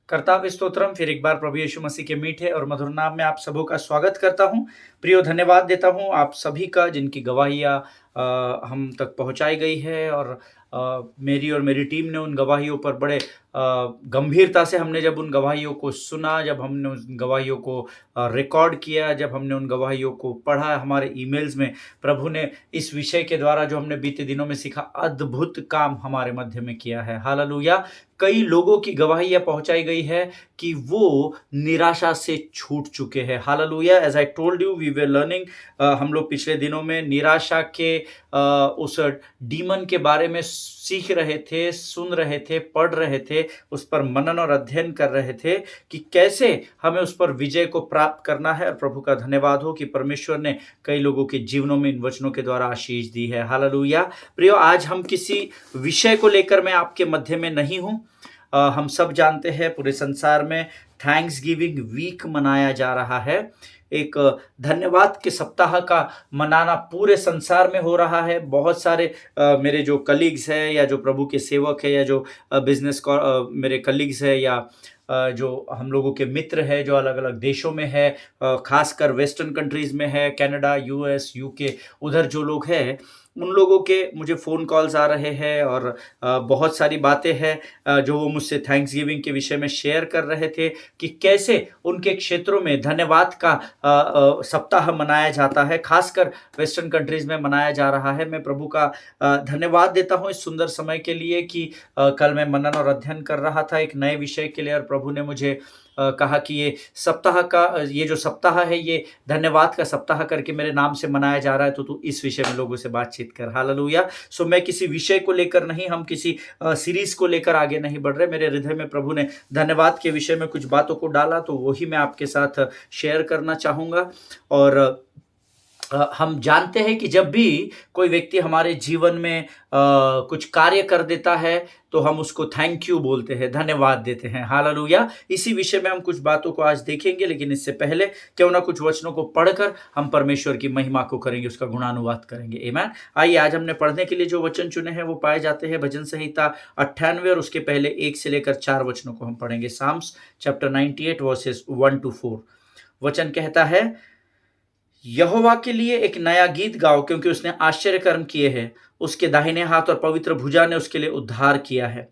कर्ताव स्तोत्रम फिर एक बार प्रभु यीशु मसीह के मीठे और मधुर नाम में आप सबों का स्वागत करता हूं। प्रियो, धन्यवाद देता हूं आप सभी का जिनकी गवाहियां हम तक पहुंचाई गई है और मेरी और मेरी टीम ने उन गवाहियों पर बड़े गंभीरता से हमने जब उन गवाहियों को सुना, जब हमने उन गवाहियों को रिकॉर्ड किया, जब हमने उन गवाहियों को पढ़ा हमारे ईमेल्स में, प्रभु ने इस विषय के द्वारा जो हमने बीते दिनों में सीखा, अद्भुत काम हमारे मध्य में किया है। हालेलुया। कई लोगों की गवाहियां पहुंचाई गई है कि वो निराशा से छूट चुके हैं। Hallelujah. As I told you, we were learning, हम लोग पिछले दिनों में निराशा के उस डीमन के बारे में सीख रहे थे, सुन रहे थे, पढ़ रहे थे, उस पर मनन और अध्ययन कर रहे थे कि कैसे हमें उस पर विजय को प्राप्त करना है। और प्रभु का धन्यवाद हो कि परमेश्वर ने कई लोगों के जीवनों में इन वचनों के द्वारा आशीष दी है। हालेलुया। प्रियो, आज हम किसी विषय को लेकर मैं आपके मध्य में नहीं हूं। हम सब जानते हैं पूरे संसार में थैंक्स गिविंग वीक मनाया जा रहा है। एक धन्यवाद के सप्ताह का मनाना पूरे संसार में हो रहा है। बहुत सारे मेरे जो कलीग्स हैं या जो प्रभु के सेवक है या जो बिजनेस मेरे कलीग्स है या जो हम लोगों के मित्र है जो अलग अलग देशों में है, खासकर वेस्टर्न कंट्रीज में है, कनाडा, यूएस, यूके, उधर जो लोग हैं उन लोगों के मुझे फ़ोन कॉल्स आ रहे हैं और बहुत सारी बातें हैं जो वो मुझसे थैंक्स गिविंग के विषय में शेयर कर रहे थे कि कैसे उनके क्षेत्रों में धन्यवाद का सप्ताह मनाया जाता है, खासकर वेस्टर्न कंट्रीज़ में मनाया जा रहा है। मैं प्रभु का धन्यवाद देता हूँ इस सुंदर समय के लिए कि कल मैं मनन और अध्ययन कर रहा था एक नए विषय के लिए और प्रभु ने मुझे कहा कि ये जो सप्ताह है ये धन्यवाद का सप्ताह करके मेरे नाम से मनाया जा रहा है, तो तू इस विषय में लोगों से बातचीत कर। हालेलुया। सो मैं किसी विषय को लेकर नहीं, हम किसी सीरीज को लेकर आगे नहीं बढ़ रहे। मेरे हृदय में प्रभु ने धन्यवाद के विषय में कुछ बातों को डाला, तो वही मैं आपके साथ शेयर करना चाहूँगा। और हम जानते हैं कि जब भी कोई व्यक्ति हमारे जीवन में कुछ कार्य कर देता है तो हम उसको थैंक यू बोलते हैं, धन्यवाद देते हैं। हालेलुया। इसी विषय में हम कुछ बातों को आज देखेंगे, लेकिन इससे पहले क्यों ना कुछ वचनों को पढ़कर हम परमेश्वर की महिमा को करेंगे, उसका गुणानुवाद करेंगे। आमीन। आइए, आज हमने पढ़ने के लिए जो वचन चुने हैं वो पाए जाते हैं भजन संहिता 98 और उसके पहले 1 से लेकर 4 वचनों को हम पढ़ेंगे। Psalms chapter 98 verses 1 to 4। वचन कहता है, यहोवा के लिए एक नया गीत गाओ, क्योंकि उसने आश्चर्य कर्म किए हैं। उसके दाहिने हाथ और पवित्र भुजा ने उसके लिए उद्धार किया है।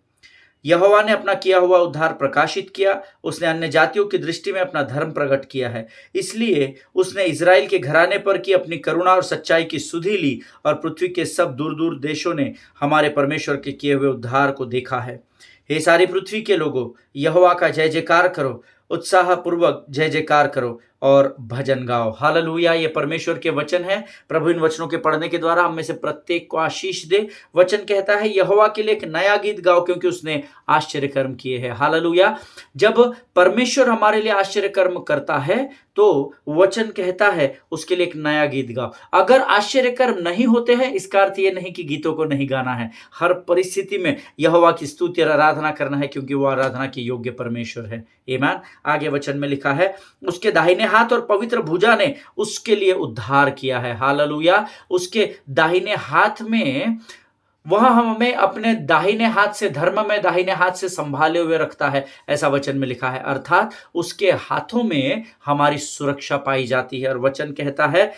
यहोवा ने अपना किया हुआ उद्धार प्रकाशित किया। उसने अन्य जातियों की दृष्टि में अपना धर्म प्रकट किया है। इसलिए उसने इज़राइल के घराने पर की अपनी करुणा और सच्चाई की सुधि ली और पृथ्वी के सब दूर दूर देशों ने हमारे परमेश्वर के किए हुए उद्धार को देखा है। हे सारी पृथ्वी के लोगों, यहोवा का जय जयकार करो, उत्साह पूर्वक जय जयकार करो और भजन गाओ। हालेलुया। ये परमेश्वर के वचन है। प्रभु इन वचनों के पढ़ने के द्वारा हम में से प्रत्येक को आशीष दे। वचन कहता है, यहोवा के लिए एक नया गीत गाओ, क्योंकि उसने आश्चर्य कर्म किए हैं। हालेलुया। जब परमेश्वर हमारे लिए आश्चर्य कर्म करता है तो वचन कहता है उसके लिए एक नया गीत गाओ। अगर आश्चर्य कर्म नहीं होते हैं, इसका अर्थ ये नहीं कि गीतों को नहीं गाना है। हर परिस्थिति में यहोवा की स्तुति और आराधना करना है, क्योंकि वो आराधना के योग्य परमेश्वर है। आमीन। आगे वचन में लिखा है, उसके दाहिने हाथ और पवित्र भुजा ने उसके लिए उद्धार किया है। हालेलुया। उसके दाहिने हाथ में वह हमें अपने दाहिने हाथ से, धर्म में दाहिने हाथ से संभाले हुए रखता है, ऐसा वचन में लिखा है। अर्थात उसके हाथों में हमारी सुरक्षा पाई जाती है। और वचन कहता है,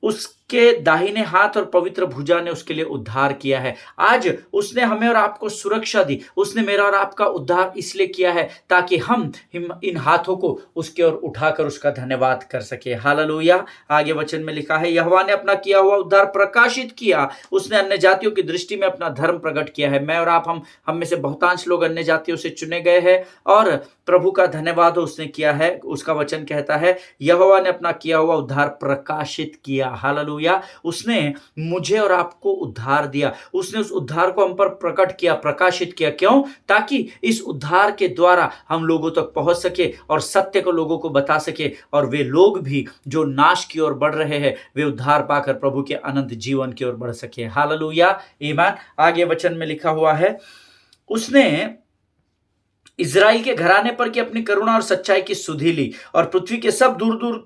उसके दाहिने हाथ और पवित्र भुजा ने उसके लिए उद्धार किया है। आज उसने हमें और आपको सुरक्षा दी। उसने मेरा और आपका उद्धार इसलिए किया है ताकि हम इन हाथों को उसके ओर उठाकर उसका धन्यवाद कर सके। हालेलुया। आगे वचन में लिखा है, यहोवा ने अपना किया हुआ उद्धार प्रकाशित किया। उसने अन्य जातियों की दृष्टि में अपना धर्म प्रकट किया है। मैं और आप, हम में से बहुतांश लोग अन्य जातियों से चुने गए हैं और प्रभु का धन्यवाद उसने किया है। उसका वचन कहता है, यहोवा ने अपना किया हुआ उद्धार प्रकाशित किया। हालेलुया। उसने मुझे और आपको उद्धार दिया। उसने उस उद्धार को हम पर प्रकट किया, प्रकाशित किया। क्यों? ताकि इस उद्धार के द्वारा हम लोगों तक पहुंच सके और सत्य को लोगों को बता सके, और वे लोग भी जो नाश की ओर बढ़ रहे हैं वे उद्धार पाकर प्रभु के अनंत जीवन की ओर बढ़ सके। हालेलुया। आमीन। आगे वचन में लिखा हुआ है, उसने इज़राइल के घराने पर की अपनी करुणा और सच्चाई की सुधि ली और पृथ्वी के सब दूर दूर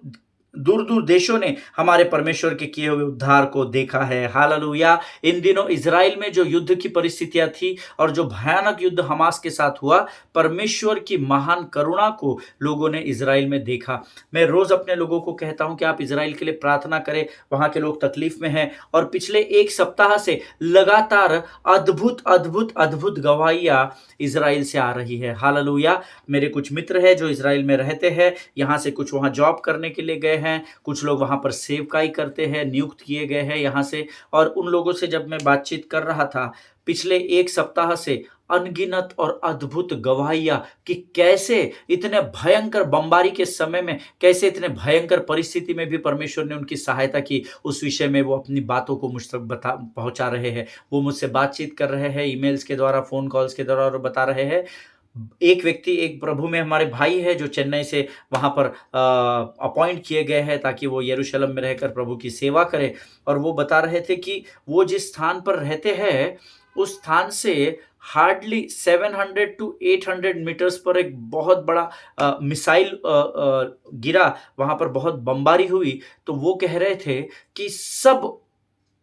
दूर दूर देशों ने हमारे परमेश्वर के किए हुए उद्धार को देखा है। हालेलुया। इन दिनों इज़राइल में जो युद्ध की परिस्थितियां थी और जो भयानक युद्ध हमास के साथ हुआ, परमेश्वर की महान करुणा को लोगों ने इज़राइल में देखा। मैं रोज अपने लोगों को कहता हूं कि आप इज़राइल के लिए प्रार्थना करें, वहां के लोग तकलीफ में हैं और पिछले एक सप्ताह से लगातार अद्भुत अद्भुत अद्भुत गवाहियां इज़राइल से आ रही है। हालेलुया। मेरे कुछ मित्र हैं जो इज़राइल में रहते हैं, यहाँ से कुछ वहाँ जॉब करने के लिए गए हैं, कुछ लोग वहाँ पर सेवकाई करते हैं, नियुक्त किए गए हैं यहाँ से। और उन लोगों से जब मैं बातचीत कर रहा था पिछले एक सप्ताह से, अनगिनत और अद्भुत गवाहियां कि कैसे इतने भयंकर बमबारी के समय में, कैसे इतने भयंकर परिस्थिति में भी परमेश्वर ने उनकी सहायता की, उस विषय में वो अपनी बातों को मुझ तक पहुंचा रहे हैं। वो मुझसे बातचीत कर रहे हैं, ईमेल्स के द्वारा, फोन कॉल्स के द्वारा, और बता रहे हैं। एक व्यक्ति, एक प्रभु में हमारे भाई है जो चेन्नई से वहाँ पर अपॉइंट किए गए हैं ताकि वो यरूशलेम में रहकर प्रभु की सेवा करें। और वो बता रहे थे कि वो जिस स्थान पर रहते हैं उस स्थान से हार्डली 700 टू 800 मीटर्स पर एक बहुत बड़ा मिसाइल गिरा, वहाँ पर बहुत बमबारी हुई। तो वो कह रहे थे कि सब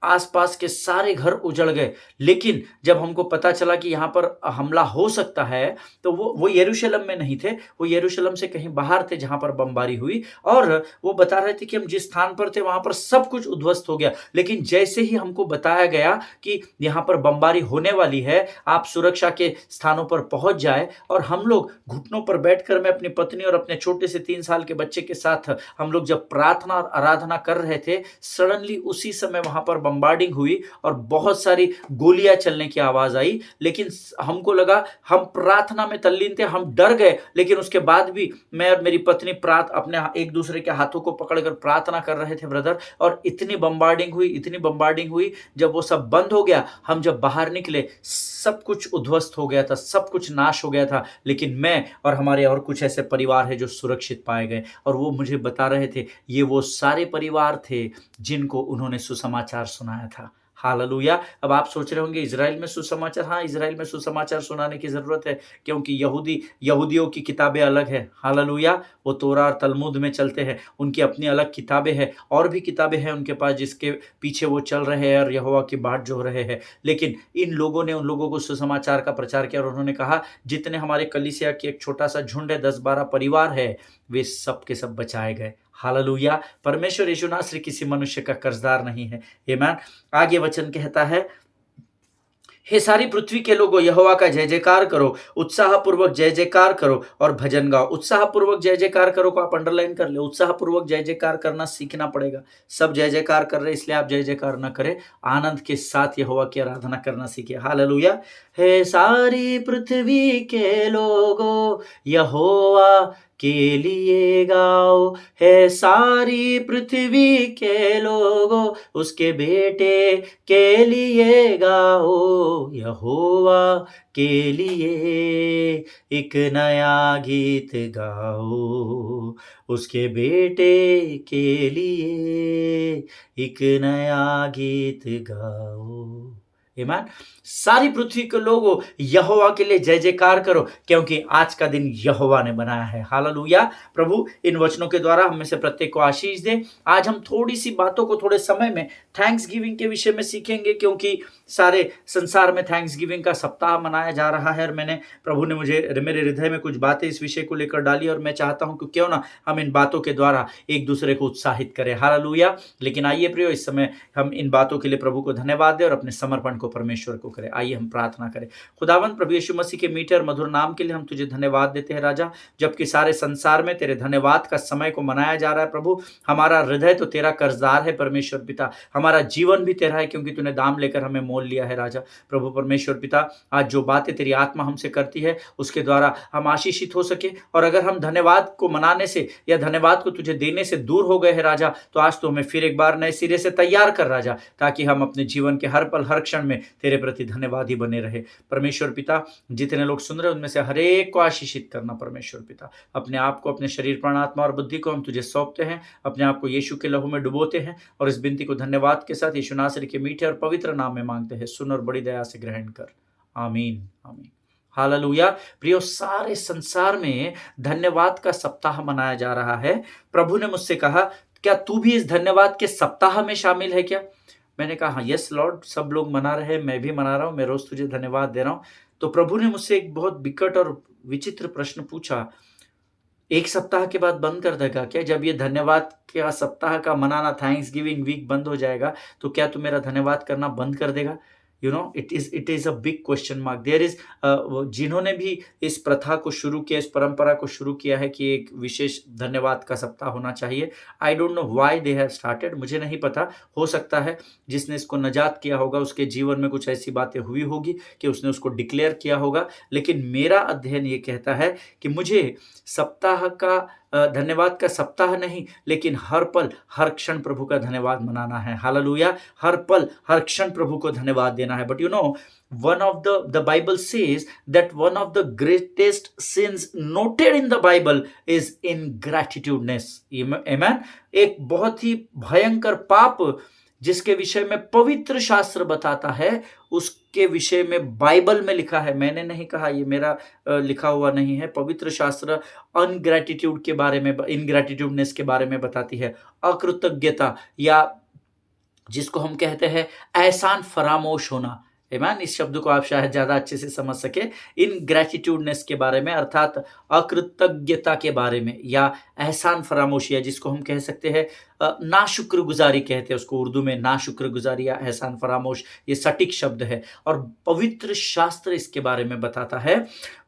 आसपास के सारे घर उजड़ गए। लेकिन जब हमको पता चला कि यहाँ पर हमला हो सकता है, तो वो यरूशलेम में नहीं थे, वो यरूशलेम से कहीं बाहर थे जहाँ पर बमबारी हुई। और वो बता रहे थे कि हम जिस स्थान पर थे वहाँ पर सब कुछ उद्ध्वस्त हो गया। लेकिन जैसे ही हमको बताया गया कि यहाँ पर बमबारी होने वाली है, आप सुरक्षा के स्थानों पर पहुंच जाए, और हम लोग घुटनों पर बैठकर, मैं अपनी पत्नी और अपने छोटे से 3 साल के बच्चे के साथ हम लोग जब प्रार्थना और आराधना कर रहे थे, सडनली उसी समय वहां पर बम्बार्डिंग हुई और बहुत सारी गोलियां चलने की आवाज आई। लेकिन हमको लगा, हम प्रार्थना में तल्लीन थे, हम डर गए। लेकिन उसके बाद भी मैं और मेरी पत्नी अपने एक दूसरे के हाथों को पकड़कर प्रार्थना कर रहे थे ब्रदर। और इतनी बम्बार्डिंग हुई, जब वो सब बंद हो गया, हम जब बाहर निकले, सब कुछ उद्ध्वस्त हो गया था, सब कुछ नाश हो गया था। लेकिन मैं और हमारे और कुछ ऐसे परिवार हैं जो सुरक्षित पाए गए। और वो मुझे बता रहे थे, ये वो सारे परिवार थे जिनको उन्होंने सुसमाचार सुनाया था। हालेलुया। अब आप सोच रहे होंगे इज़राइल में सुसमाचार, हाँ, इज़राइल में सुसमाचार सुनाने की ज़रूरत है, क्योंकि यहूदियों की किताबें अलग है। हालेलुया। वो तोरा और तलमुद में चलते हैं, उनकी अपनी अलग किताबें हैं, और भी किताबें हैं उनके पास जिसके पीछे वो चल रहे हैं और यहोवा की बाट जो रहे हैं। लेकिन इन लोगों ने उन लोगों को सुसमाचार का प्रचार किया और उन्होंने कहा, जितने हमारे कलीसिया की एक छोटा सा झुंड है, 10-12 परिवार है, वे सब के सब बचाए गए। हालेलुया। परमेश्वर यीशु नासरी किसी मनुष्य का कर्जदार नहीं है। आमीन। आगे वचन कहता है, हे सारी पृथ्वी के लोगों, यहोवा का जय जयकार करो, उत्साह पूर्वक जय जयकार करो और भजन गाओ। उत्साह पूर्वक जय जयकार करो को आप अंडरलाइन कर ले। उत्साह पूर्वक जय जयकार करना सीखना पड़ेगा। सब जय जयकार कर रहे इसलिए आप जय जयकार न करें, आनंद के साथ यहोवा की आराधना करना सीखिए। हालेलुया। हे सारी पृथ्वी के लोगों, यहोवा के लिए गाओ। है सारी पृथ्वी के लोगों, उसके बेटे के लिए गाओ। यहोवा के लिए एक नया गीत गाओ, उसके बेटे के लिए एक नया गीत गाओ। आमीन। सारी पृथ्वी के लोगों, यहोवा के लिए जय जयकार करो, क्योंकि आज का दिन यहोवा ने बनाया है। हालेलुया। प्रभु इन वचनों के द्वारा हम में से प्रत्येक को आशीष दे। आज हम थोड़ी सी बातों को थोड़े समय में थैंक्स गिविंग के विषय में सीखेंगे, क्योंकि सारे संसार में थैंक्स गिविंग का सप्ताह मनाया जा रहा है। और प्रभु ने मेरे हृदय में कुछ बातें इस विषय को लेकर डाली, और मैं चाहता हूं कि क्यों ना हम इन बातों के द्वारा एक दूसरे को उत्साहित करें। हालेलुया। लेकिन आइए प्रियो, इस समय हम इन बातों के लिए प्रभु को धन्यवाद दें और अपने समर्पण को परमेश्वर को करें। आइए हम प्रार्थना करें। खुदावंद प्रभु यीशु मसीह के मीठे और मधुर नाम के लिए हम तुझे धन्यवाद देते हैं राजा, जबकि सारे संसार में तेरे धन्यवाद का समय को मनाया जा रहा है। प्रभु, हमारा हृदय तो तेरा कर्जदार है परमेश्वर पिता, हमारा जीवन भी तेरा है, क्योंकि तूने दाम लेकर हमें मोल लिया है राजा। प्रभु परमेश्वर पिता, आज जो बातें तेरी आत्मा हमसे करती है उसके द्वारा हम आशीषित हो सके। और अगर हम धन्यवाद को मनाने से या धन्यवाद को तुझे देने से दूर हो गए हैं राजा, तो आज तो हमें फिर एक बार नए सिरे से तैयार कर राजा, ताकि हम अपने जीवन के हर पल हर क्षण में तेरे प्रति धन्यवादी बने रहे। परमेश्वर पिता, जितने लोग सुन रहे हैं उनमें से हर एक को आशीषित करना परमेश्वर पिता। अपने आप को, अपने शरीर, प्राण, आत्मा और बुद्धि को हम तुझे सौंपते हैं, अपने आप को यीशु के लहू में डुबोते हैं, और इस विनती को धन्यवाद के साथ यीशु नासरी के मीठे और पवित्र नाम में मांगते हैं। सुन और बड़ी दया से ग्रहण कर। आमीन, आमीन। हालेलुया। प्रियो, सारे संसार में धन्यवाद का सप्ताह मनाया जा रहा है। प्रभु ने मुझसे कहा क्या तू भी इस धन्यवाद के सप्ताह में शामिल है क्या? मैंने कहा, हाँ, यस लॉर्ड, सब लोग मना रहे हैं, मैं भी मना रहा हूँ, मैं रोज़ तुझे धन्यवाद दे रहा हूँ। तो प्रभु ने मुझसे एक बहुत विकट और विचित्र प्रश्न पूछा, 1 सप्ताह के बाद बंद कर देगा क्या? जब ये धन्यवाद का सप्ताह का मनाना, थैंक्सगिविंग वीक बंद हो जाएगा, तो क्या तू मेरा धन्यवाद करना बंद कर देगा? It is a big question mark. There is वो जिन्होंने भी इस प्रथा को शुरू किया, इस परंपरा को शुरू किया है कि एक विशेष धन्यवाद का सप्ताह होना चाहिए। I don't know why they have started, मुझे नहीं पता। हो सकता है जिसने इसको नजात किया होगा, उसके जीवन में कुछ ऐसी बातें हुई होगी कि उसने उसको डिक्लेयर किया होगा। लेकिन मेरा अध्ययन ये कहता है कि मुझे सप्ताह का धन्यवाद का सप्ताह नहीं, लेकिन हर पल, हर क्षण प्रभु का धन्यवाद मनाना है। हालेलुया! हर पल, हर क्षण प्रभु को धन्यवाद देना है। But one of the Bible says that one of the greatest sins noted in the Bible is ingratitudeness. Amen. एक बहुत ही भयंकर पाप जिसके विषय में पवित्र शास्त्र बताता है, उसके विषय में बाइबल में लिखा है। मैंने नहीं कहा, ये मेरा लिखा हुआ नहीं है। पवित्र शास्त्र अनग्रेटिट्यूड के बारे में, इनग्रेटिट्यूडनेस के बारे में बताती है। अकृतज्ञता, या जिसको हम कहते हैं एहसान फरामोश होना। आमीन। इस शब्द को आप शायद ज्यादा अच्छे से समझ सके। इनग्रेटिट्यूडनेस के बारे में, अर्थात अकृतज्ञता के बारे में, या एहसान फरामोशी, या जिसको हम कह सकते हैं नाशुक्रगुजारी कहते हैं उसको उर्दू में, नाशुक्रगुजारी या एहसान फरामोश, ये सटीक शब्द है। और पवित्र शास्त्र इसके बारे में बताता है,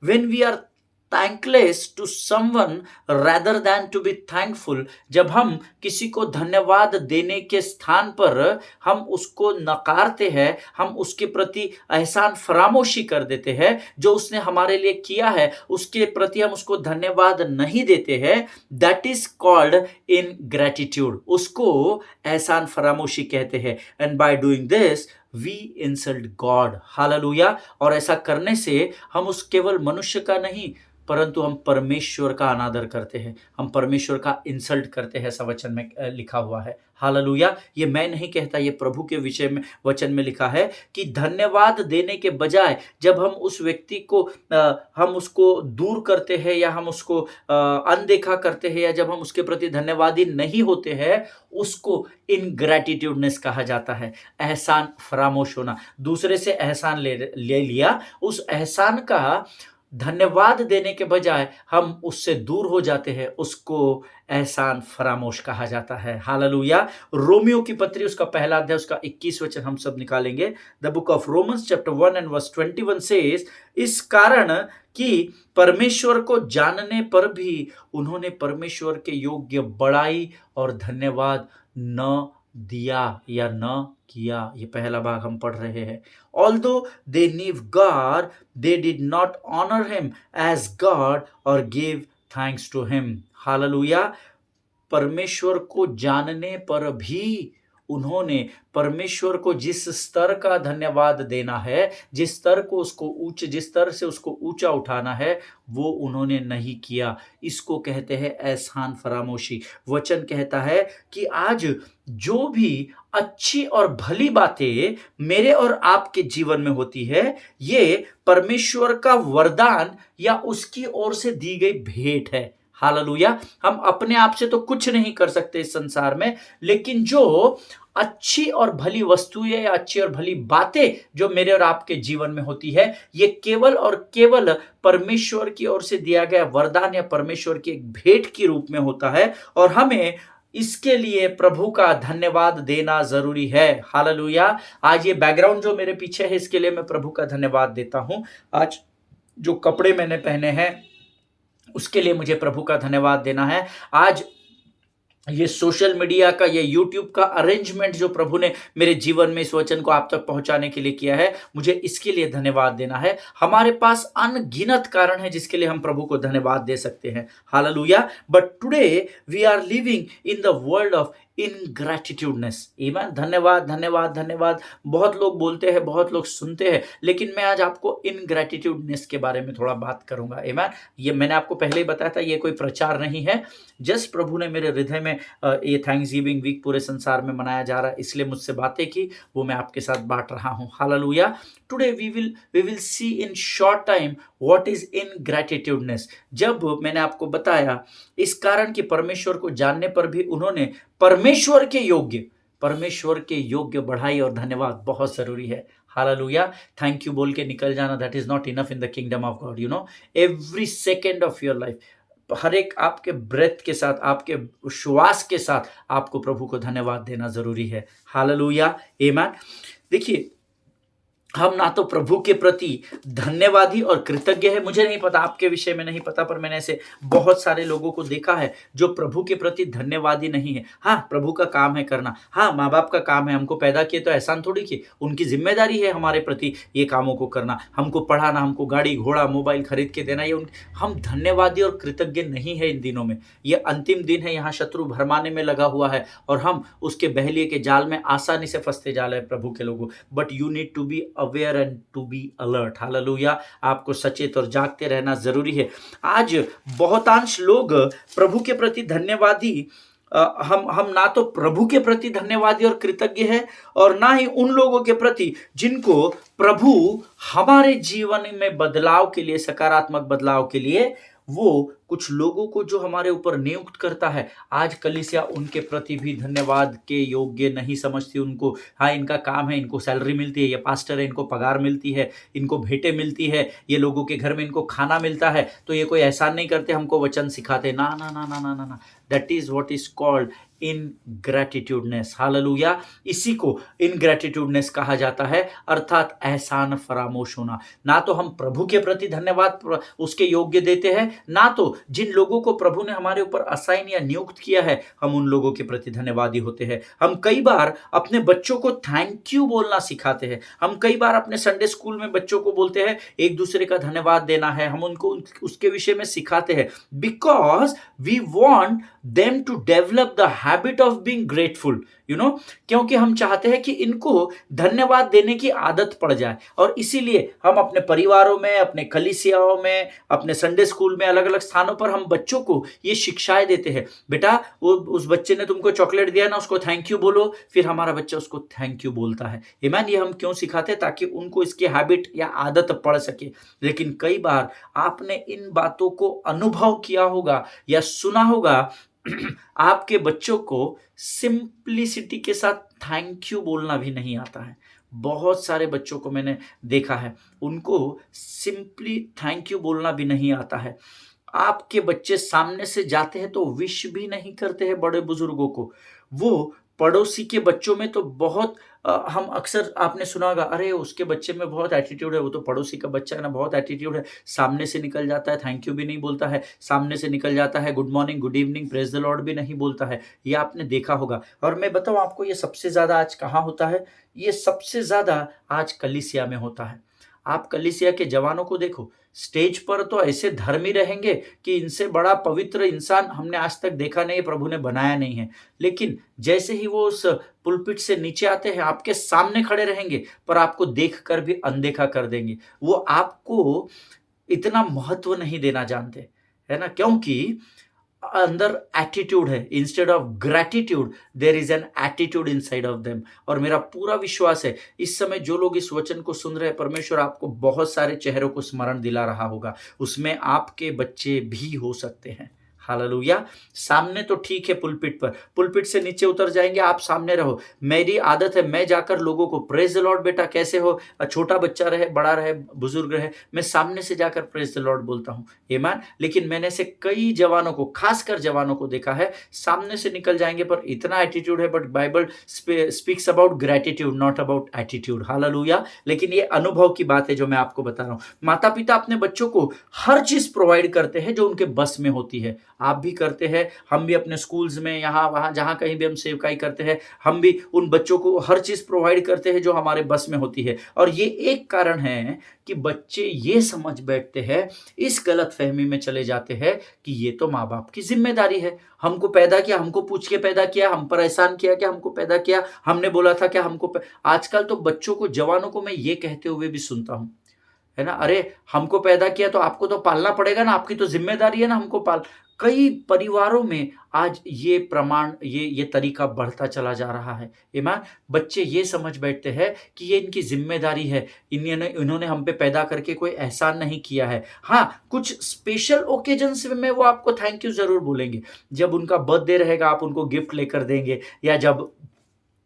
when we are thankless to someone rather than to be thankful, जब हम किसी को धन्यवाद देने के स्थान पर हम उसको नकारते हैं, हम उसके प्रति एहसान फरामोशी कर देते हैं, जो उसने हमारे लिए किया है उसके प्रति हम उसको धन्यवाद नहीं देते हैं, दैट इज कॉल्ड इनग्रेटिट्यूड। उसको एहसान फरामोशी कहते हैं। And by doing this we insult God. Hallelujah! और ऐसा करने से हम उस केवल मनुष्य का नहीं, परंतु हम परमेश्वर का अनादर करते हैं, हम परमेश्वर का इंसल्ट करते हैं। ऐसा वचन में लिखा हुआ है। हालेलुया! ये मैं नहीं कहता, ये प्रभु के विषय में वचन में लिखा है कि धन्यवाद देने के बजाय जब हम उस व्यक्ति को हम उसको दूर करते हैं, या हम उसको अनदेखा करते हैं, या जब हम उसके प्रति धन्यवादी नहीं होते हैं, उसको इनग्रेटिट्यूडनेस कहा जाता है। एहसान फरामोश होना, दूसरे से एहसान ले लिया, उस एहसान का धन्यवाद देने के बजाय हम उससे दूर हो जाते हैं, उसको एहसान फरामोश कहा जाता है। हालेलुया! रोमियो की पत्री, उसका पहला अध्याय, उसका 21 वचन हम सब निकालेंगे। The book of Romans chapter 1 and verse 21 says, इस कारण कि परमेश्वर को जानने पर भी उन्होंने परमेश्वर के योग्य बड़ाई और धन्यवाद न दिया या न किया। ये पहला भाग हम पढ़ रहे हैं। Although they knew God, they did not honor him as God or give thanks to him. Hallelujah! परमेश्वर को जानने पर भी उन्होंने परमेश्वर को जिस स्तर का धन्यवाद देना है, जिस स्तर से उसको ऊंचा उठाना है, वो उन्होंने नहीं किया। इसको कहते हैं एहसान फरामोशी। वचन कहता है कि आज जो भी अच्छी और भली बातें मेरे और आपके जीवन में होती है, ये परमेश्वर का वरदान या उसकी ओर से दी गई भेंट है। हालेलुया! हम अपने आप से तो कुछ नहीं कर सकते इस संसार में, लेकिन जो अच्छी और भली वस्तुएं या अच्छी और भली बातें जो मेरे और आपके जीवन में होती है, ये केवल और केवल परमेश्वर की ओर से दिया गया वरदान या परमेश्वर की एक भेंट के रूप में होता है, और हमें इसके लिए प्रभु का धन्यवाद देना जरूरी है। हालेलुया! आज ये बैकग्राउंड जो मेरे पीछे है, इसके लिए मैं प्रभु का धन्यवाद देता हूं। आज जो कपड़े मैंने पहने हैं, उसके लिए मुझे प्रभु का धन्यवाद देना है। आज ये सोशल मीडिया का, ये यूट्यूब का अरेंजमेंट जो प्रभु ने मेरे जीवन में इस वचन को आप तक पहुंचाने के लिए किया है, मुझे इसके लिए धन्यवाद देना है। हमारे पास अनगिनत कारण है जिसके लिए हम प्रभु को धन्यवाद दे सकते हैं। Hallelujah! But today we are living in the world of ingratitudeness. Amen. धन्यवाद, धन्यवाद, धन्यवाद बहुत लोग बोलते हैं, बहुत लोग सुनते हैं, लेकिन मैं आज आपको इनग्रेटिट्यूडनेस के बारे में थोड़ा बात करूंगा। आमीन। ये मैंने आपको पहले ही बताया था, ये कोई प्रचार नहीं है। जस्ट प्रभु ने मेरे हृदय में में ये थैंक्सगिविंग वीक पूरे संसार में मनाया जा रहा है, इसलिए मुझसे बातें की, वो मैं आपके साथ बांट रहा हूँ। Hallelujah. Today we will see in short time what is ingratitudeness. जब मैंने आपको बताया इस कारण कि परमेश्वर को जानने पर भी उन्होंने परमेश्वर के योग्य बढ़ाई और धन्यवाद बहुत जरूरी है। हालेलुया। थैंक यू बोल के निकल जाना, that is not enough in the kingdom of God. You know, every second of your life, हर एक आपके ब्रेथ के साथ, आपके श्वास के साथ आपको प्रभु को धन्यवाद देना जरूरी है। हालेलुया, आमीन। देखिए, हम ना तो प्रभु के प्रति धन्यवादी और कृतज्ञ है। मुझे नहीं पता, आपके विषय में नहीं पता, पर मैंने ऐसे बहुत सारे लोगों को देखा है जो प्रभु के प्रति धन्यवादी नहीं है। हाँ, प्रभु का काम है करना, हाँ माँ बाप का काम है, हमको पैदा किए तो एहसान थोड़ी किए, उनकी जिम्मेदारी है हमारे प्रति ये कामों को करना, हमको पढ़ाना, हमको गाड़ी घोड़ा मोबाइल खरीद के देना, ये हम धन्यवादी और कृतज्ञ नहीं है इन दिनों में। ये अंतिम दिन है, यहाँ शत्रु भरमाने में लगा हुआ है और हम उसके बहलिए के जाल में आसानी से फंसते जा रहे हैं प्रभु के लोगों। But you need to be aware and to be alert. Hallelujah. आपको सचेत और जागते रहना जरूरी है। आज बहुतांश लोग प्रभु के प्रति धन्यवादी, हम ना तो प्रभु के प्रति धन्यवादी और कृतज्ञ है और ना ही उन लोगों के प्रति जिनको प्रभु हमारे जीवन में बदलाव के लिए, सकारात्मक बदलाव के लिए, वो कुछ लोगों को जो हमारे ऊपर नियुक्त करता है, आज कलीसिया उनके प्रति भी धन्यवाद के योग्य नहीं समझती उनको। हाँ, इनका काम है, इनको सैलरी मिलती है, ये पास्टर है, इनको पगार मिलती है, इनको भेंटें मिलती है, ये लोगों के घर में इनको खाना मिलता है, तो ये कोई एहसान नहीं करते, हमको वचन सिखाते। ना ना ना ना ना ना ना, that is what is called ingratitudeness. Hallelujah. इसी को इनग्रैटिट्यूडनेस कहा जाता है, अर्थात एहसान फरामोश होना। ना तो हम प्रभु के प्रति धन्यवाद उसके योग्य देते हैं, ना तो जिन लोगों को प्रभु ने हमारे ऊपर असाइन या नियुक्त किया है, हम उन लोगों के प्रति धन्यवादी होते हैं। हम कई बार अपने बच्चों को थैंक यू बोलना सिखाते हैं। हम कई बार अपने संडे स्कूल में बच्चों को बोलते हैं एक दूसरे का धन्यवाद देना है, हम उनको उसके विषय में सिखाते हैं, because we want them to develop the habit of being grateful. You know, क्योंकि हम चाहते हैं कि इनको धन्यवाद देने की आदत पड़ जाए, और इसीलिए हम अपने परिवारों में, अपने कलीसियाओं में, अपने संडे स्कूल में, अलग अलग स्थानों पर हम बच्चों को ये शिक्षाएं देते हैं। बेटा, वो उस बच्चे ने तुमको चॉकलेट दिया ना, उसको थैंक यू बोलो। फिर हमारा बच्चा उसको थैंक यू बोलता है। आमीन। ये हम क्यों सिखाते हैं? ताकि उनको इसकी हैबिट या आदत पड़ सके। लेकिन कई बार आपने इन बातों को अनुभव किया होगा या सुना होगा, आपके बच्चों को सिंप्लिसिटी के साथ थैंक यू बोलना भी नहीं आता है। बहुत सारे बच्चों को मैंने देखा है, उनको सिंपली थैंक यू बोलना भी नहीं आता है। आपके बच्चे सामने से जाते हैं तो विश भी नहीं करते हैं बड़े बुजुर्गों को। वो पड़ोसी के बच्चों में तो बहुत हम अक्सर, आपने सुना होगा, अरे उसके बच्चे में बहुत एटीट्यूड है, वो तो पड़ोसी का बच्चा है ना, बहुत एटीट्यूड है, सामने से निकल जाता है, थैंक यू भी नहीं बोलता है, सामने से निकल जाता है, good morning good evening praise the Lord भी नहीं बोलता है। ये आपने देखा होगा। और मैं बताऊं आपको, ये सबसे ज्यादा आज कहाँ होता है? ये सबसे ज्यादा आज कलीसिया में होता है। आप कलीसिया के जवानों को देखो, स्टेज पर तो ऐसे धर्मी रहेंगे कि इनसे बड़ा पवित्र इंसान हमने आज तक देखा नहीं, प्रभु ने बनाया नहीं है। लेकिन जैसे ही वो उस पुलपिट से नीचे आते हैं, आपके सामने खड़े रहेंगे, पर आपको देखकर भी अनदेखा कर देंगे। वो आपको इतना महत्व नहीं देना जानते, है ना, क्योंकि अंदर एटीट्यूड है। Instead of gratitude there is an attitude inside of them. और मेरा पूरा विश्वास है, इस समय जो लोग इस वचन को सुन रहे हैं, परमेश्वर आपको बहुत सारे चेहरों को स्मरण दिला रहा होगा, उसमें आपके बच्चे भी हो सकते हैं। हालेलुया। सामने तो ठीक है, पुलपिट पर, पुलपिट से नीचे उतर जाएंगे, आप सामने रहो। मेरी आदत है, मैं जाकर लोगों को प्रेज द लॉर्ड बेटा कैसे हो, छोटा बच्चा रहे, बड़ा रहे, बुजुर्ग रहे, मैं सामने से जाकर प्रेज द लॉर्ड बोलता हूँ। ईमान। लेकिन मैंने से कई जवानों को, खासकर जवानों को देखा है, सामने से निकल जाएंगे पर इतना एटीट्यूड है। But Bible speaks about gratitude, not about attitude. Hallelujah. लेकिन ये अनुभव की बात है जो मैं आपको बता रहा हूँ। माता पिता अपने बच्चों को हर चीज प्रोवाइड करते हैं जो उनके बस में होती है। आप भी करते हैं, हम भी अपने स्कूल्स में, यहाँ वहाँ जहाँ कहीं भी हम सेवकाई करते हैं, हम भी उन बच्चों को हर चीज प्रोवाइड करते हैं जो हमारे बस में होती है। और ये एक कारण है कि बच्चे ये समझ बैठते हैं, इस गलत फहमी में चले जाते हैं कि ये तो माँ बाप की जिम्मेदारी है, हमको पैदा किया, हमको पूछ के पैदा किया, हम पर एहसान किया क्या, हमको पैदा किया, हमने बोला था क्या, आजकल तो बच्चों को, जवानों को मैं ये कहते हुए भी सुनता हूँ, है ना, अरे हमको पैदा किया तो आपको तो पालना पड़ेगा ना, आपकी तो जिम्मेदारी है ना हमको पाल। कई परिवारों में आज ये प्रमाण ये तरीका बढ़ता चला जा रहा है। ईमान बच्चे ये समझ बैठते हैं कि ये इनकी ज़िम्मेदारी है, इन्होंने हम पे पैदा करके कोई एहसान नहीं किया है। हाँ, कुछ स्पेशल ओकेजन्स में वो आपको थैंक यू ज़रूर बोलेंगे। जब उनका बर्थडे रहेगा आप उनको गिफ्ट लेकर देंगे, या जब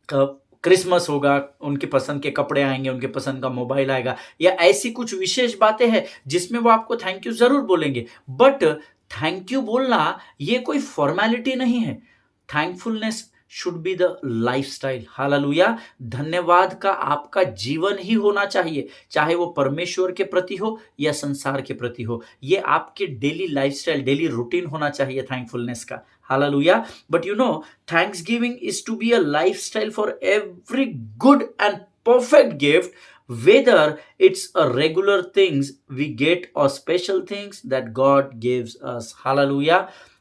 अ, क्रिसमस होगा, उनकी पसंद के कपड़े आएँगे, उनके पसंद का मोबाइल आएगा, या ऐसी कुछ विशेष बातें हैं जिसमें वो आपको थैंक यू ज़रूर बोलेंगे। बट थैंक यू बोलना ये कोई फ़ॉर्मेलिटी नहीं है। Thankfulness should be the lifestyle. Hallelujah! धन्यवाद का आपका जीवन ही होना चाहिए, चाहे वो परमेश्वर के प्रति हो या संसार के प्रति हो। ये आपके डेली लाइफ़स्टाइल, डेली रूटीन होना चाहिए थैंकफुलनेस का। Hallelujah! But you know, thanksgiving is to be a lifestyle for every good and perfect gift, whether it's a regular things we get or special things that God gives us. Hallelujah!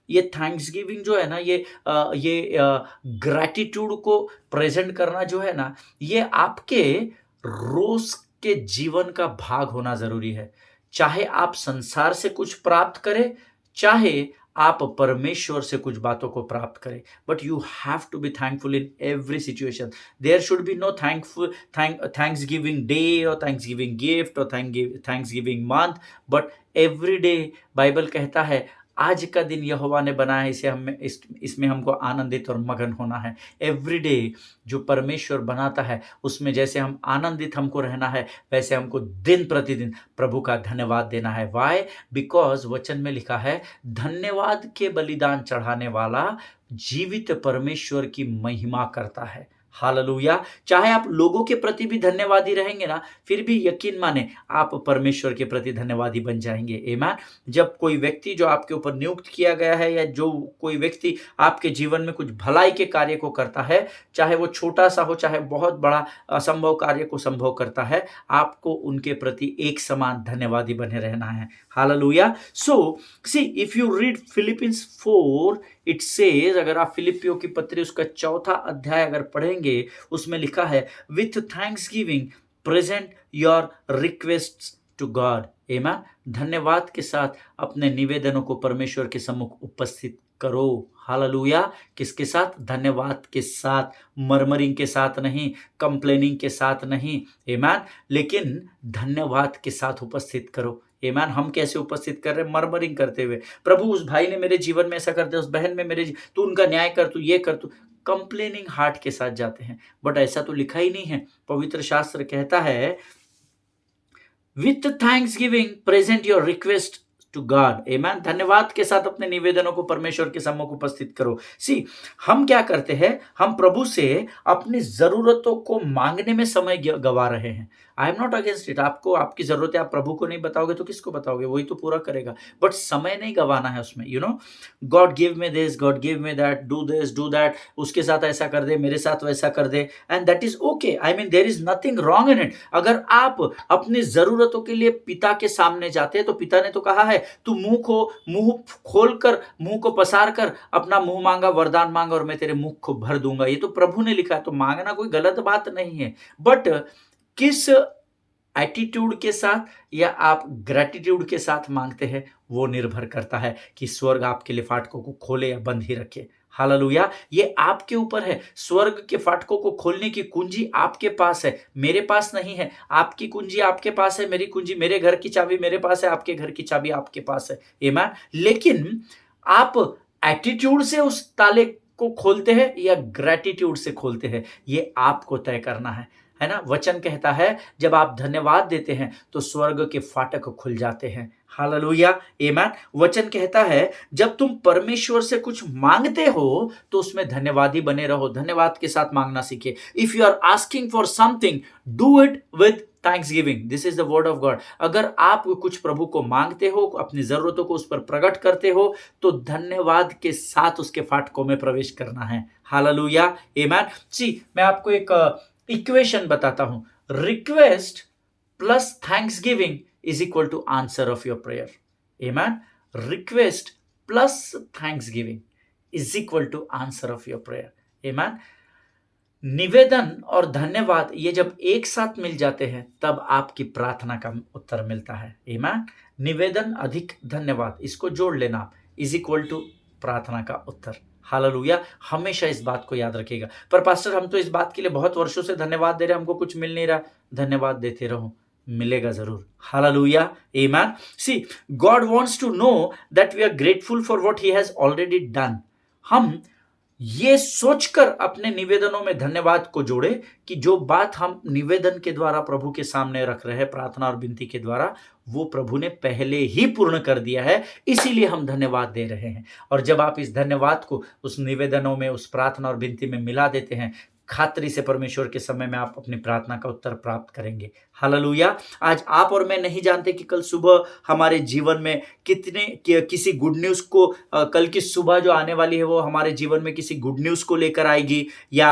ये Thanksgiving जो है ना, ये gratitude को present करना जो है ना, ये आपके रोज के जीवन का भाग होना जरूरी है। चाहे आप संसार से कुछ प्राप्त करें, चाहे आप परमेश्वर से कुछ बातों को प्राप्त करें, but you have to be thankful in every situation. There should be no thanksgiving day और थैंक्स गिविंग गिफ्ट और thanksgiving month, but every day. Bible कहता है आज का दिन यहोवा ने बनाया है, इसमें हमको आनंदित और मगन होना है। एवरी डे जो परमेश्वर बनाता है उसमें जैसे हम आनंदित हमको रहना है, वैसे हमको दिन प्रतिदिन प्रभु का धन्यवाद देना है। वाई? बिकॉज वचन में लिखा है, धन्यवाद के बलिदान चढ़ाने वाला जीवित परमेश्वर की महिमा करता है। हालेलुया! चाहे आप लोगों के प्रति भी धन्यवादी रहेंगे ना, फिर भी यकीन माने आप परमेश्वर के प्रति धन्यवादी बन जाएंगे। आमीन। जब कोई व्यक्ति जो आपके ऊपर नियुक्त किया गया है, या जो कोई व्यक्ति आपके जीवन में कुछ भलाई के कार्य को करता है, चाहे वो छोटा सा हो चाहे बहुत बड़ा असंभव कार्य को संभव करता है, आपको उनके प्रति एक समान धन्यवादी बने रहना है। Hallelujah! So see, if you read Philippians 4, it says, अगर आप फिलिपियों की पत्री उसका 4था अध्याय अगर पढ़ेंगे, उसमें लिखा है, with thanksgiving present your requests to God. आमीन। धन्यवाद के साथ अपने निवेदनों को परमेश्वर के सम्मुख उपस्थित करो। हालेलुया! किसके साथ? धन्यवाद के साथ, मरमरिंग के साथ नहीं, कंप्लेनिंग के साथ नहीं। आमीन। लेकिन धन्यवाद के साथ उपस्थित करो। आमीन। हम कैसे उपस्थित कर रहे हैं? मरमरिंग करते हुए, प्रभु उस भाई ने मेरे जीवन में ऐसा कर दिया, उस बहन में तू उनका न्याय कर, तू ये कर, तू कंप्लेनिंग हार्ट के साथ जाते हैं। बट ऐसा तो लिखा ही नहीं है। पवित्र शास्त्र कहता है, with thanksgiving present your request to God. आमीन। धन्यवाद के साथ अपने निवेदनों को परमेश्वर के सम्मुख उपस्थित करो। सी, हम क्या करते हैं? हम प्रभु से अपनी जरूरतों को मांगने में समय गवा रहे हैं। I am not against it. आपको आपकी जरूरतें आप प्रभु को नहीं बताओगे तो किसको बताओगे? वही तो पूरा करेगा। बट समय नहीं गवाना है उसमें। You know, God give me this, God give me that, do this, do that, उसके साथ ऐसा कर दे, मेरे साथ वैसा कर दे, and that is okay. I mean, there is nothing wrong in it. अगर आप अपनी जरूरतों के लिए पिता के सामने जाते हैं, तो पिता ने तो कहा है, तू मुंह खोल कर, मुंह को पसार कर अपना मुंह मांगा, वरदान मांगा और मैं तेरे मुख को भर दूंगा। ये तो प्रभु ने लिखा है, तो मांगना कोई गलत बात नहीं है। बट किस एटीट्यूड के साथ या आप ग्रेटिट्यूड के साथ मांगते हैं, वो निर्भर करता है कि स्वर्ग आपके लिए फाटकों को खोले या बंद ही रखे। हालेलुया! ये आपके ऊपर है। स्वर्ग के फाटकों को खोलने की कुंजी आपके पास है, मेरे पास नहीं है। आपकी कुंजी आपके पास है, मेरी कुंजी, मेरे घर की चाबी मेरे पास है, आपके घर की चाबी आपके पास है। आमीन। लेकिन आप एटीट्यूड से उस ताले को खोलते हैं या ग्रेटिट्यूड से खोलते हैं, ये आपको तय करना है ना? वचन कहता है, जब आप धन्यवाद देते हैं तो स्वर्ग के फाटक खुल जाते हैं। हालेलुया! आमीन। वचन कहता है, जब तुम परमेश्वर से कुछ मांगते हो तो उसमें धन्यवादी बने रहो, धन्यवाद के साथ मांगना सीखे। If you are asking for something, do it with thanksgiving. This is the word of God. अगर आप कुछ प्रभु को मांगते हो, अपनी जरूरतों को उस पर प्रकट करते हो, तो धन्यवाद के साथ उसके फाटकों में प्रवेश करना है। हालेलुया! आमीन। सी, मैं आपको एक इक्वेशन बताता हूं। Request plus thanksgiving is equal to answer of your prayer. Amen. Request plus thanksgiving is equal to answer of your prayer. Amen. निवेदन और धन्यवाद ये जब एक साथ मिल जाते हैं, तब आपकी प्रार्थना का उत्तर मिलता है। आमीन। निवेदन अधिक धन्यवाद, इसको जोड़ लेना आप। इज इक्वल टू प्रार्थना का उत्तर। हालेलुया, हमेशा इस बात को याद रखिएगा। पर पास्टर हम तो इस बात के लिए बहुत वर्षों से धन्यवाद दे रहे हैं, हमको कुछ मिल नहीं रहा। धन्यवाद देते रहो, मिलेगा जरूर। Hallelujah, amen. See, God wants to know that we are grateful for what he has already done. हम ये सोचकर अपने निवेदनों में धन्यवाद को जोड़े कि जो बात हम निवेदन के द्वारा प्रभु के सामने रख रहे हैं, प्रार्थना और विनती के द्वारा, वो प्रभु ने पहले ही पूर्ण कर दिया है, इसीलिए हम धन्यवाद दे रहे हैं। और जब आप इस धन्यवाद को उस निवेदनों में, उस प्रार्थना और विनती में मिला देते हैं, खातरी से परमेश्वर के समय में आप अपनी प्रार्थना का उत्तर प्राप्त करेंगे। हालेलुया। आज आप और मैं नहीं जानते कि कल सुबह हमारे जीवन में किसी गुड न्यूज़ को, कल की सुबह जो आने वाली है वो हमारे जीवन में किसी गुड न्यूज़ को लेकर आएगी या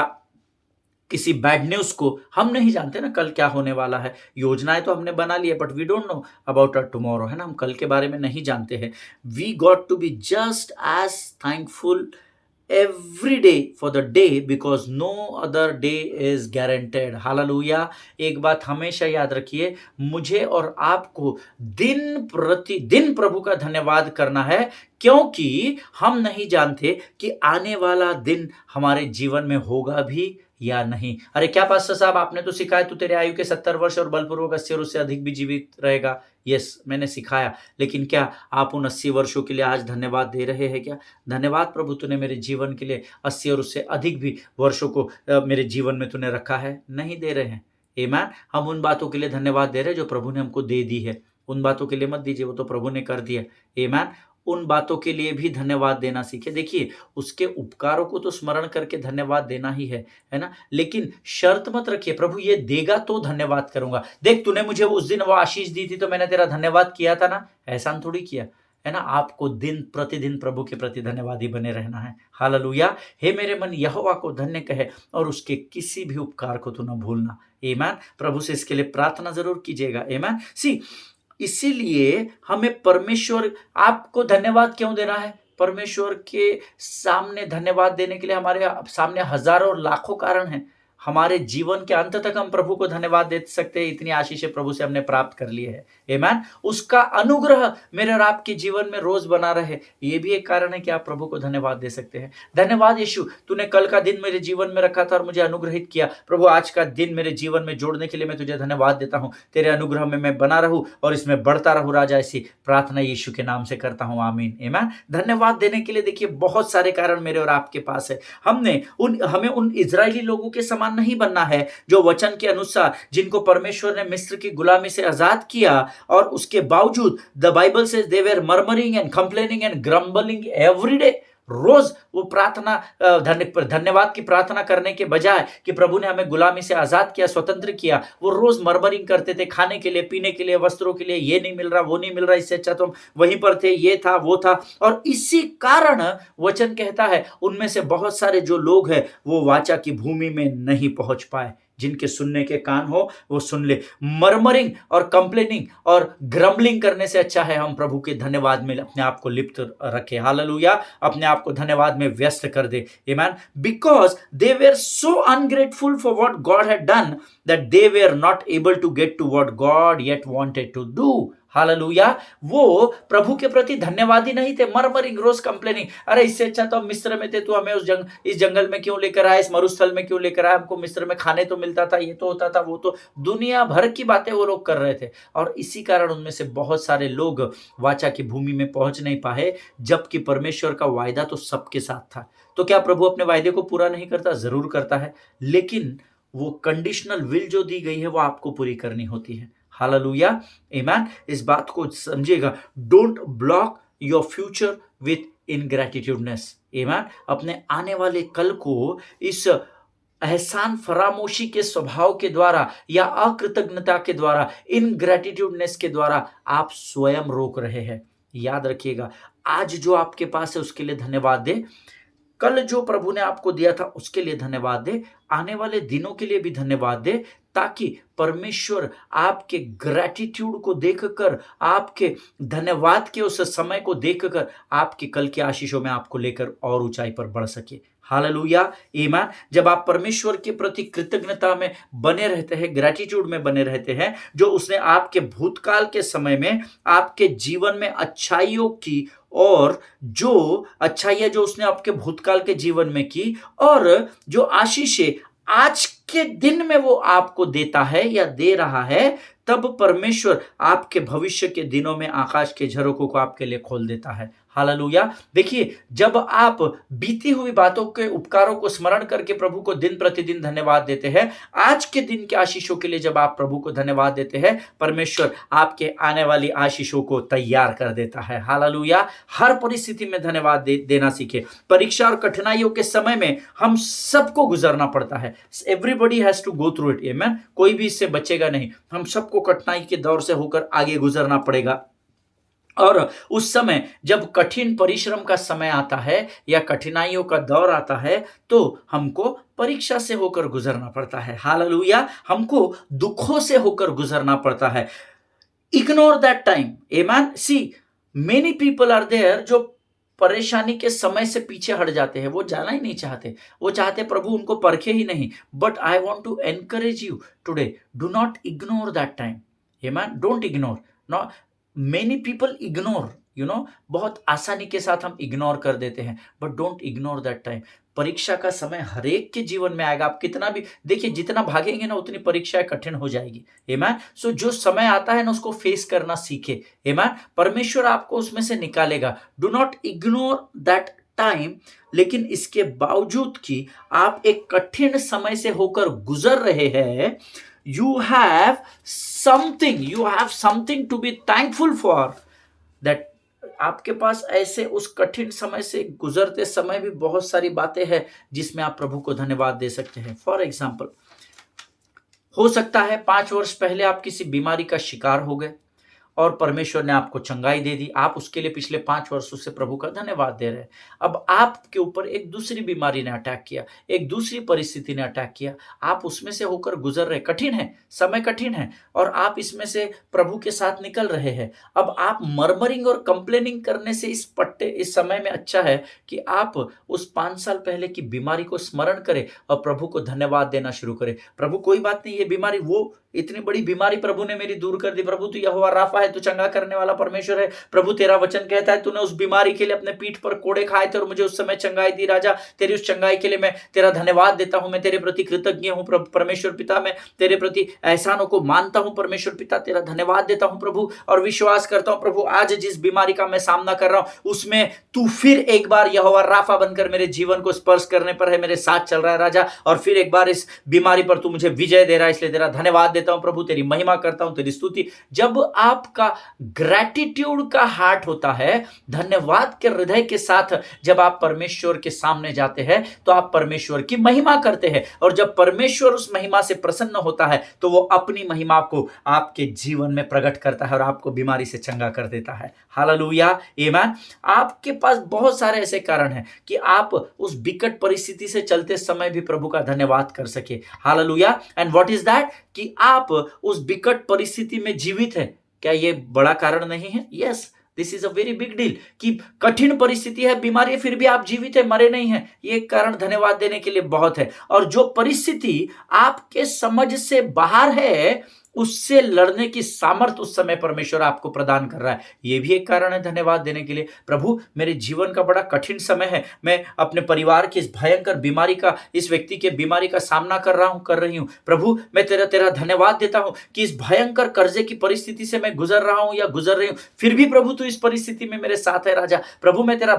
किसी बैड न्यूज़ को। हम नहीं जानते ना कल क्या होने वाला है। योजनाएं तो हमने बना ली है, but we don't know about tomorrow, है ना। हम कल के बारे में नहीं जानते हैं। We got to be just as thankful every day for the day because no other day is guaranteed। Hallelujah. एक बात हमेशा याद रखिए, मुझे और आपको दिन प्रतिदिन प्रभु का धन्यवाद करना है, क्योंकि हम नहीं जानते कि आने वाला दिन हमारे जीवन में होगा भी या नहीं। अरे क्या पास्टर साहब, आपने तो सिखाया तू तेरे आयु के 70 वर्ष और बलपूर्वक 80 और उससे अधिक भी जीवित रहेगा। यस, मैंने सिखाया, लेकिन क्या आप उन 80 वर्षों के लिए आज धन्यवाद दे रहे हैं क्या? धन्यवाद प्रभु, तूने मेरे जीवन के लिए 80 और उससे अधिक भी वर्षों को मेरे जीवन में तूने रखा है। नहीं दे रहे हैं। आमीन। हम उन बातों के लिए धन्यवाद दे रहे हैं जो प्रभु ने हमको दे दी है। उन बातों के लिए मत दीजिए, वो तो प्रभु ने कर दिया। आमीन। उन बातों के लिए भी धन्यवाद देना सीखे। देखिए, उसके उपकारों को तो स्मरण करके धन्यवाद देना ही है ना। लेकिन शर्त मत रखिए, प्रभु ये देगा तो धन्यवाद करूंगा। देख, तूने मुझे उस दिन वो आशीष दी थी तो मैंने तेरा धन्यवाद किया था ना। ऐसा थोड़ी किया है ना। आपको दिन प्रतिदिन प्रभु के प्रति धन्यवादी बने रहना है। हालेलुया। हे मेरे मन यहोवा को धन्य कहे और उसके किसी भी उपकार को तू न भूलना। आमीन। प्रभु से इसके लिए प्रार्थना जरूर कीजिएगा। आमीन। सी, इसीलिए हमें परमेश्वर, आपको धन्यवाद क्यों देना है? परमेश्वर के सामने धन्यवाद देने के लिए हमारे सामने हजारों और लाखों कारण हैं। हमारे जीवन के अंत तक हम प्रभु को धन्यवाद दे सकते हैं। इतनी आशीषें प्रभु से हमने प्राप्त कर ली है। आमीन। उसका अनुग्रह मेरे और आपके जीवन में रोज बना रहे, ये भी एक कारण है कि आप प्रभु को धन्यवाद दे सकते हैं। धन्यवाद यीशु, तूने कल का दिन मेरे जीवन में रखा था और मुझे अनुग्रहित किया। प्रभु, आज का दिन मेरे जीवन में जोड़ने के लिए मैं तुझे धन्यवाद देता हूँ। तेरे अनुग्रह में मैं बना रहूं और इसमें बढ़ता रहूं राजा। ऐसी प्रार्थना यीशु के नाम से करता हूँ। आमीन। आमीन। धन्यवाद देने के लिए देखिए बहुत सारे कारण मेरे और आपके पास है। हमें उन इजरायली लोगों के समान नहीं बनना है जो वचन के अनुसार, जिनको परमेश्वर ने मिस्र की गुलामी से आजाद किया, और उसके बावजूद the Bible says they were murmuring and complaining and grumbling every day. रोज वो प्रार्थना, धन्यवाद की प्रार्थना करने के बजाय कि प्रभु ने हमें गुलामी से आजाद किया, स्वतंत्र किया, वो रोज मर्मरिंग करते थे। खाने के लिए, पीने के लिए, वस्त्रों के लिए, ये नहीं मिल रहा, वो नहीं मिल रहा, इससे अच्छा तो हम वहीं पर थे, ये था, वो था। और इसी कारण वचन कहता है उनमें से बहुत सारे जो लोग हैं वो वाचा की भूमि में नहीं पहुंच पाए। जिनके सुनने के कान हो वो सुन ले। मर्मरिंग और कंप्लेनिंग और ग्रम्बलिंग करने से अच्छा है हम प्रभु के धन्यवाद में अपने आप को लिप्त रखें। हालेलुया। अपने आप को धन्यवाद में व्यस्त कर दे। आमीन। Because they were so ungrateful for what God had done that they were not able to get to what God yet wanted to do. Hallelujah. वो प्रभु के प्रति धन्यवादी नहीं थे। मर्मरिंग, रोज कंप्लेनिंग, अरे इससे अच्छा तो हम मिस्र में थे, तो हमें इस जंगल में क्यों लेकर आया, इस मरुस्थल में क्यों लेकर आया, हमको मिस्र में खाने तो मिलता था, ये तो होता था, वो तो, दुनिया भर की बातें वो लोग कर रहे थे। और इसी कारण उनमें से बहुत सारे लोग वाचा की भूमि में पहुंच नहीं पाए, जबकि परमेश्वर का वायदा तो सबके साथ था। तो क्या प्रभु अपने वायदे को पूरा नहीं करता? जरूर करता है, लेकिन वो कंडीशनल विल जो दी गई है वो आपको पूरी करनी होती है। हालेलुया। आमीन। इस बात को समझिएगा। Don't block your future with ingratitudeness. Amen. अपने आने वाले कल को इस एहसान फरामोशी के स्वभाव के द्वारा या अकृतज्ञता के द्वारा, इनग्रैटिट्यूडनेस के द्वारा आप स्वयं रोक रहे हैं। याद रखिएगा, आज जो आपके पास है उसके लिए धन्यवाद दे, कल जो प्रभु ने आपको दिया था उसके लिए धन्यवाद दे, आने वाले दिनों के लिए भी धन्यवाद दे, ताकि परमेश्वर आपके ग्रैटिट्यूड को देखकर, आपके धन्यवाद के उस समय को देखकर आपके कल के आशीषों में आपको लेकर और ऊंचाई पर बढ़ सके। हालेलुया, आमीन। जब आप परमेश्वर के प्रति कृतज्ञता में बने रहते हैं, ग्रैटिट्यूड में बने रहते हैं, जो उसने आपके भूतकाल के समय में आपके जीवन में अच्छाइयों की, और जो अच्छाइयां जो उसने आपके भूतकाल के जीवन में की, और जो आशीषें आज के दिन में वो आपको देता है या दे रहा है, तब परमेश्वर आपके भविष्य के दिनों में आकाश के झरोखों को आपके लिए खोल देता है। हालेलुया। देखिए, जब आप बीती हुई बातों के उपकारों को स्मरण करके प्रभु को दिन प्रतिदिन धन्यवाद देते हैं, आज के दिन के आशीषों के लिए जब आप प्रभु को धन्यवाद देते हैं, परमेश्वर आपके आने वाली आशीषों को तैयार कर देता है। हालेलुया। हर परिस्थिति में धन्यवाद देना सीखे। परीक्षा और कठिनाइयों के समय में हम सबको गुजरना पड़ता है। Everybody has to go through it, आमीन। कोई भी इससे बचेगा नहीं। हम सबको कठिनाई के दौर से होकर आगे गुजरना पड़ेगा। और उस समय जब कठिन परिश्रम का समय आता है या कठिनाइयों का दौर आता है, तो हमको परीक्षा से होकर गुजरना पड़ता है। हालेलुया। हमको दुखों से होकर गुजरना पड़ता है। इग्नोर दैट टाइम, आमीन। सी, मेनी पीपल आर देयर जो परेशानी के समय से पीछे हट जाते हैं। वो जाना ही नहीं चाहते। वो चाहते प्रभु उनको परखे ही नहीं। But I want to encourage you today, do not ignore that time, amen. Don't ignore. No, many people ignore, बहुत आसानी के साथ हम इग्नोर कर देते हैं। But don't ignore that time. परीक्षा का समय हरेक के जीवन में आएगा। आप कितना भी देखिए, जितना भागेंगे ना उतनी परीक्षाएं कठिन हो जाएगी, आमीन। सो जो समय आता है ना उसको फेस करना सीखे, आमीन। परमेश्वर आपको उसमें से निकालेगा। Do not ignore that time. लेकिन इसके बावजूद कि आप एक कठिन समय से होकर गुजर रहे हैं, you have something to be thankful for, that आपके पास ऐसे उस कठिन समय से गुजरते समय भी बहुत सारी बातें हैं जिसमें आप प्रभु को धन्यवाद दे सकते हैं। फॉर एग्जाम्पल, हो सकता है 5 वर्ष पहले आप किसी बीमारी का शिकार हो गए और परमेश्वर ने आपको चंगाई दे दी। आप उसके लिए पिछले 5 वर्षों से प्रभु का धन्यवाद दे रहे हैं। अब आपके ऊपर एक दूसरी बीमारी ने अटैक किया, एक दूसरी परिस्थिति ने अटैक किया, आप उसमें से होकर गुजर रहे। कठिन है, समय कठिन है, और आप इसमें से प्रभु के साथ निकल रहे हैं। अब आप मर्मरिंग और कंप्लेनिंग करने से इस समय में अच्छा है कि आप उस 5 साल पहले की बीमारी को स्मरण करें और प्रभु को धन्यवाद देना शुरू करें। प्रभु, कोई बात नहीं, ये बीमारी, वो इतनी बड़ी बीमारी प्रभु ने मेरी दूर कर दी। प्रभु, तू यहोवा राफा है, तू चंगा करने वाला परमेश्वर है। प्रभु, तेरा वचन कहता है तूने उस बीमारी के लिए अपने पीठ पर कोड़े खाए थे और मुझे उस समय चंगाई दी। राजा, तेरी उस चंगाई के लिए मैं तेरा धन्यवाद देता हूं। मैं तेरे प्रति कृतज्ञ हूं परमेश्वर पिता। मैं तेरे प्रति एहसानों को मानता हूं परमेश्वर पिता। तेरा धन्यवाद देता हूं प्रभु, और विश्वास करता हूं प्रभु, आज जिस बीमारी का मैं सामना कर रहा हूं उसमें तू फिर एक बार यहोवा राफा बनकर मेरे जीवन को स्पर्श करने पर है, मेरे साथ चल रहा है राजा, और फिर एक बार इस बीमारी पर तू मुझे विजय दे रहा है। इसलिए तेरा धन्यवाद देता हूं प्रभु, तेरी महिमा करता हूं, तेरी स्तुति। जब आपका ग्रैटिट्यूड का हार्ट होता है, धन्यवाद के हृदय के साथ जब आप परमेश्वर के सामने जाते हैं, तो आप परमेश्वर की महिमा करते हैं, और जब परमेश्वर उस महिमा से प्रसन्न होता है तो वो अपनी महिमा को आपके जीवन में प्रकट करता है और आपको बीमारी से चंगा कर देता है। हालेलुया, आमीन। आपके पास बहुत सारे ऐसे कारण हैं कि आप उस विकट परिस्थिति से चलते समय भी प्रभु का धन्यवाद कर सके। Hallelujah. And what is that? कि आप उस विकट परिस्थिति में जीवित है। क्या ये बड़ा कारण नहीं है? Yes, this is a very big deal. कि कठिन परिस्थिति है, बीमारी है, फिर भी आप जीवित है, मरे नहीं है, ये एक कारण धन्यवाद देने के लिए बहुत है। और जो परिस्थिति आपके समझ से बाहर है, उससे लड़ने की सामर्थ उस समय परमेश्वर आपको प्रदान कर रहा है, ये भी एक कारण है धन्यवाद देने के लिए। प्रभु, मेरे जीवन का बड़ा कठिन समय है, मैं अपने परिवार की इस भयंकर बीमारी का, इस व्यक्ति के बीमारी का सामना कर रही हूं। प्रभु, मैं तेरा धन्यवाद देता हूं कि इस भयंकर कर्जे की परिस्थिति से मैं गुजर रहा हूं या गुजर रही हूं, फिर भी प्रभु तू इस परिस्थिति में मेरे साथ है राजा। प्रभु, मैं तेरा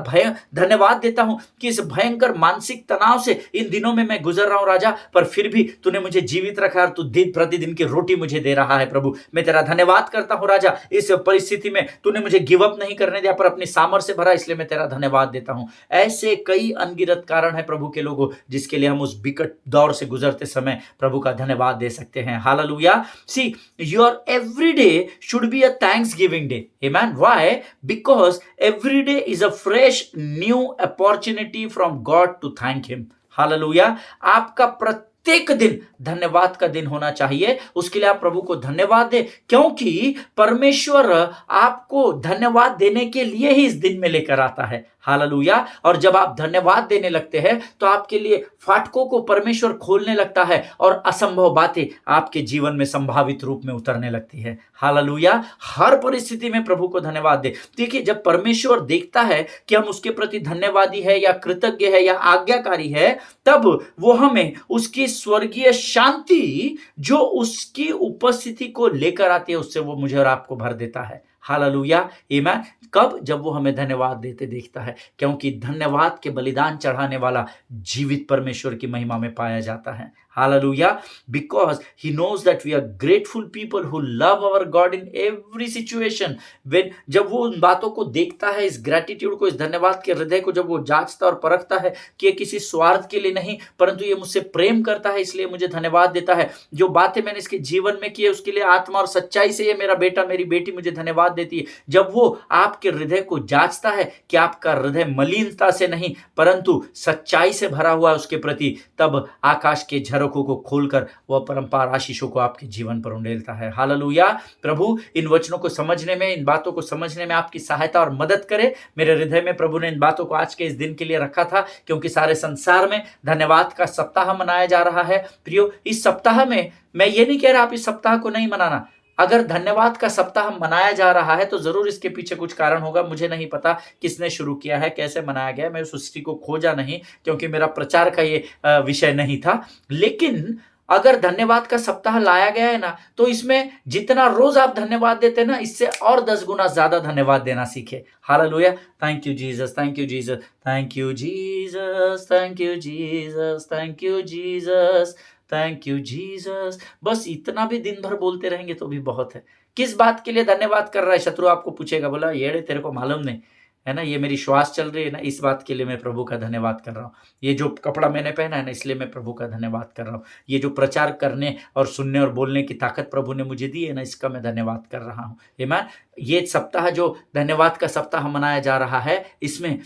धन्यवाद देता हूं कि इस भयंकर मानसिक तनाव से इन दिनों में मैं गुजर रहा हूं राजा, पर फिर भी तूने मुझे जीवित रखा और तू दिन प्रतिदिन की रोटी मुझे दे रहा है। प्रभु, मैं तेरा धन्यवाद करता हूं राजा, इस परिस्थिति में तूने मुझे गिव अप नहीं करने दिया पर अपनी सामर्थ से भरा, इसलिए मैं तेरा धन्यवाद देता हूं। ऐसे कई अनगिनत कारण है प्रभु के लोगों, जिसके लिए हम उस विकट दौर से गुजरते समय प्रभु का धन्यवाद दे सकते हैं। Hallelujah. See, your every day should be a thanksgiving day. Amen. Why? Because every day is a fresh new opportunity from God to thank him. Hallelujah. आपका प्रत्येक प्रत्येक दिन धन्यवाद का दिन होना चाहिए। उसके लिए आप प्रभु को धन्यवाद दें, क्योंकि परमेश्वर आपको धन्यवाद देने के लिए ही इस दिन में लेकर आता है। हालेलुया। और जब आप धन्यवाद देने लगते हैं तो आपके लिए फाटकों को परमेश्वर खोलने लगता है और असंभव बातें आपके जीवन में संभावित रूप में उतरने लगती है। हालेलुया। हर परिस्थिति में प्रभु को धन्यवाद दे। देखिए, जब परमेश्वर देखता है कि हम उसके प्रति धन्यवादी है या कृतज्ञ है या आज्ञाकारी है, तब वो हमें उसकी स्वर्गीय शांति जो उसकी उपस्थिति को लेकर आती है, उससे वो मुझे और आपको भर देता है। हालेलुया। आमीन। कब? जब वो हमें धन्यवाद देते देखता है, क्योंकि धन्यवाद के बलिदान चढ़ाने वाला जीवित परमेश्वर की महिमा में पाया जाता है। Hallelujah. Because he knows that we are grateful people who love our God in every situation. When जब वो उन बातों को देखता है, इस ग्रेटिट्यूड को, इस धन्यवाद के हृदय को जब वो जांचता और परखता है कि ये किसी स्वार्थ के लिए नहीं, परंतु ये मुझसे प्रेम करता है, इसलिए मुझे धन्यवाद देता है। जो बातें मैंने इसके जीवन में की है उसके लिए आत्मा और सच्चाई से ये मेरा बेटा मेरी बेटी मुझे धन्यवाद देती है। जब वो आपके हृदय को जांचता है कि आपका हृदय मलिनता से नहीं परंतु सच्चाई से भरा हुआ है उसके प्रति, तब आकाश के झरोखों को खोलकर वह परंपार आशीषों को आपके जीवन पर उंडेलता है। हालेलुया। प्रभु इन वचनों को समझने में, इन बातों को समझने में आपकी सहायता और मदद करे। मेरे हृदय में प्रभु ने इन बातों को आज के इस दिन के लिए रखा था, क्योंकि सारे संसार में धन्यवाद का सप्ताह मनाया जा रहा है। प्रियो, इस सप्ताह में मैं ये नहीं कह रहा आप इस सप्ताह को नहीं मनाना। अगर धन्यवाद का सप्ताह मनाया जा रहा है तो जरूर इसके पीछे कुछ कारण होगा। मुझे नहीं पता किसने शुरू किया है, कैसे मनाया गया। मैं उस सृष्टि को खोजा नहीं, क्योंकि मेरा प्रचार का ये विषय नहीं था। लेकिन अगर धन्यवाद का सप्ताह लाया गया है ना, तो इसमें जितना रोज आप धन्यवाद देते हैं ना, इससे और 10 गुना ज्यादा धन्यवाद देना सीखे। Hallelujah. Thank you Jesus, thank you Jesus, thank you Jesus, thank you Jesus, thank you Jesus, thank you Jesus. बस इतना भी दिन भर बोलते रहेंगे तो भी बहुत है। किस बात के लिए धन्यवाद कर रहा है? शत्रु आपको पूछेगा, बोला ये तेरे को मालूम नहीं है ना, ये मेरी श्वास चल रही है ना, इस बात के लिए मैं प्रभु का धन्यवाद कर रहा हूँ। ये जो कपड़ा मैंने पहना है ना, इसलिए मैं प्रभु का धन्यवाद कर रहा हूँ। ये जो प्रचार करने और सुनने और बोलने की ताकत प्रभु ने मुझे दी है ना, इसका मैं धन्यवाद कर रहा हूँ। आमीन। ये सप्ताह जो धन्यवाद का सप्ताह मनाया जा रहा है, इसमें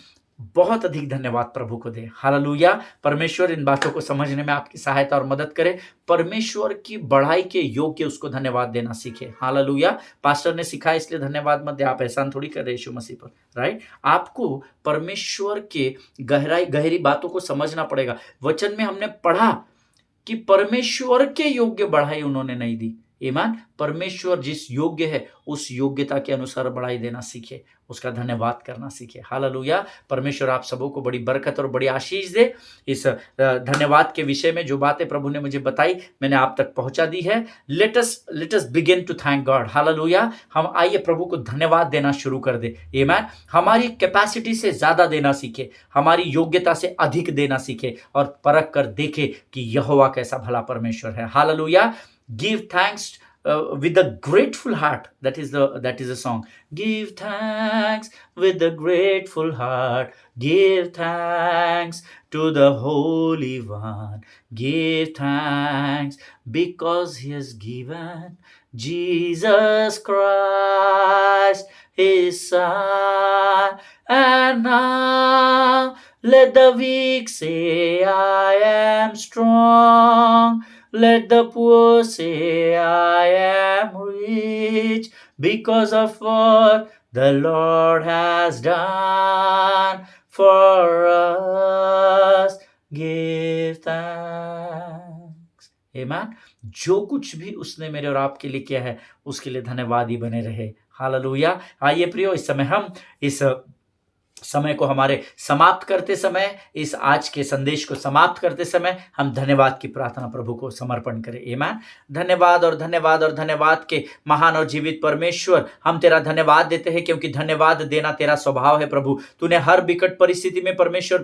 बहुत अधिक धन्यवाद प्रभु को दे। हालेलुया। परमेश्वर इन बातों को समझने में आपकी सहायता और मदद करे। परमेश्वर की बढ़ाई के योग्य उसको धन्यवाद देना सीखे। हालेलुया। पास्टर ने सिखाया इसलिए धन्यवाद मत दे। आप एहसान थोड़ी कर रहे यीशु मसीह पर, राइट? आपको परमेश्वर के गहरी बातों को समझना पड़ेगा। वचन में हमने पढ़ा कि परमेश्वर के योग्य बढ़ाई उन्होंने नहीं दी। ईमान। परमेश्वर जिस योग्य है उस योग्यता के अनुसार बढ़ाई देना सीखे, उसका धन्यवाद करना सीखे। हालेलुया। परमेश्वर आप सबों को बड़ी बरकत और बड़ी आशीष दे। इस धन्यवाद के विषय में जो बातें प्रभु ने मुझे बताई मैंने आप तक पहुंचा दी है। Let us begin to thank God. Hallelujah. हम आइए प्रभु को धन्यवाद देना शुरू कर दे। आमीन। हमारी कैपेसिटी से ज्यादा देना सीखे, हमारी योग्यता से अधिक देना सीखे और परख कर देखे कि यहोवा कैसा भला परमेश्वर है। Hallelujah. Give thanks with a grateful heart. That is the song. Give thanks with a grateful heart. Give thanks to the Holy One. Give thanks because He has given Jesus Christ, His Son. And now let the weak say, I am strong. Let the poor say, I am rich, because of what the Lord has done for us. Give thanks. Amen. जो कुछ भी उसने मेरे और आपके लिए किया है उसके लिए धन्यवादी बने रहे। हालेलुया। आइए प्रियो, इस समय हम इस समय को हमारे समाप्त करते समय, इस आज के संदेश को समाप्त करते समय हम धन्यवाद की प्रार्थना प्रभु को समर्पण करें। आमीन। धन्यवाद और धन्यवाद और धन्यवाद के महान और जीवित परमेश्वर, हम तेरा धन्यवाद देते हैं क्योंकि धन्यवाद देना तेरा स्वभाव है। प्रभु, तूने हर विकट परिस्थिति में परमेश्वर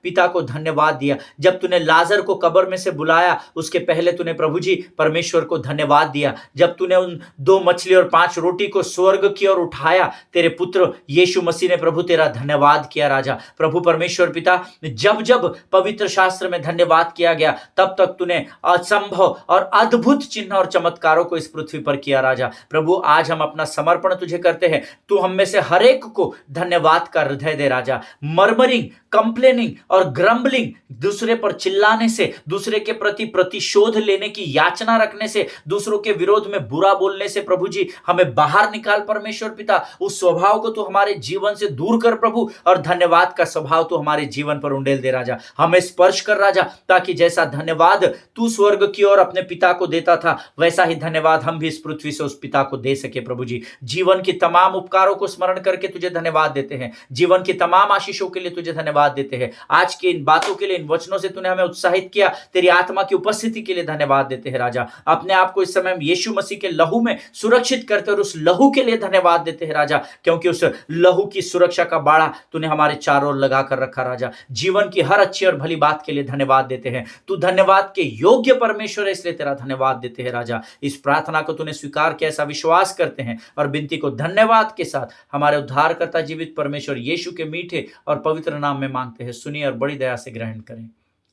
पिता को धन्यवाद दिया। जब तूने लाजर को कब्र में से बुलाया उसके पहले तूने प्रभु जी परमेश्वर को धन्यवाद दिया। जब तूने उन 2 मछली और 5 रोटी को स्वर्ग की ओर उठाया, तेरे पुत्र यीशु मसीह ने प्रभु तेरा धन्यवाद धन्यवाद किया राजा। प्रभु परमेश्वर पिता, जब जब पवित्र शास्त्र में धन्यवाद किया गया, तब तक तूने असंभव और अद्भुत चिन्ह और चमत्कारों को इस पृथ्वी पर किया राजा। प्रभु आज हम अपना समर्पण तुझे करते हैं, तू हम में से हर एक को धन्यवाद का हृदय दे राजा। मर्मरिंग, कंप्लेनिंग और ग्रम्बलिंग, दूसरे पर चिल्लाने से, दूसरे के प्रति प्रतिशोध लेने की याचना रखने से, दूसरों के विरोध में बुरा बोलने से प्रभु जी हमें बाहर निकाल परमेश्वर पिता। उस स्वभाव को तू हमारे जीवन से दूर कर प्रभु, और धन्यवाद का स्वभाव तू हमारे जीवन पर उंडेल दे राजा। हमें स्पर्श कर राजा, ताकि जैसा धन्यवाद तू स्वर्ग की ओर अपने पिता को देता था, वैसा ही धन्यवाद हम भी इस पृथ्वी से उस पिता को दे सके प्रभु जी। जीवन की तमाम उपकारों को स्मरण करके तुझे धन्यवाद देते हैं, जीवन की तमाम आशीषों के लिए तुझे धन्यवाद देते हैं। आज के इन बातों के लिए, इन वचनों से तूने हमें उत्साहित किया, तेरी आत्मा की उपस्थिति के लिए धन्यवाद देते हैं राजा। अपने आप को इस समय यीशु मसीह के लहू में सुरक्षित करते, और उस लहू के लिए धन्यवाद देते हैं राजा, क्योंकि उस लहू की सुरक्षा का बाड़ा तूने हमारे चारों ओर लगा कर रखा राजा। जीवन की हर अच्छी और भली बात के लिए धन्यवाद देते हैं। तू धन्यवाद के योग्य परमेश्वर है, इसलिए तेरा धन्यवाद देते हैं राजा। इस प्रार्थना को तूने स्वीकार किया, ऐसा विश्वास करते हैं, और विनती को धन्यवाद के साथ हमारे उद्धारकर्ता जीवित परमेश्वर यीशु के मीठे और पवित्र नाम में मांगते हैं। सुनिए और बड़ी दया से ग्रहण करें।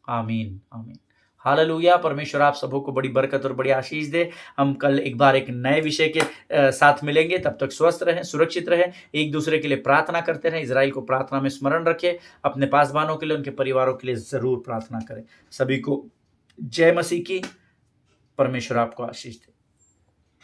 आमीन, आमीन। हालेलुया। परमेश्वर आप सबों को बड़ी बरकत और बड़ी आशीष दे। हम कल एक बार एक नए विषय के साथ मिलेंगे। तब तक स्वस्थ रहें, सुरक्षित रहें, एक दूसरे के लिए प्रार्थना करते रहें। इजराइल को प्रार्थना में स्मरण रखें। अपने पासवानों के लिए, उनके परिवारों के लिए जरूर प्रार्थना करें। सभी को जय मसीह की। परमेश्वर आपको आशीष दे।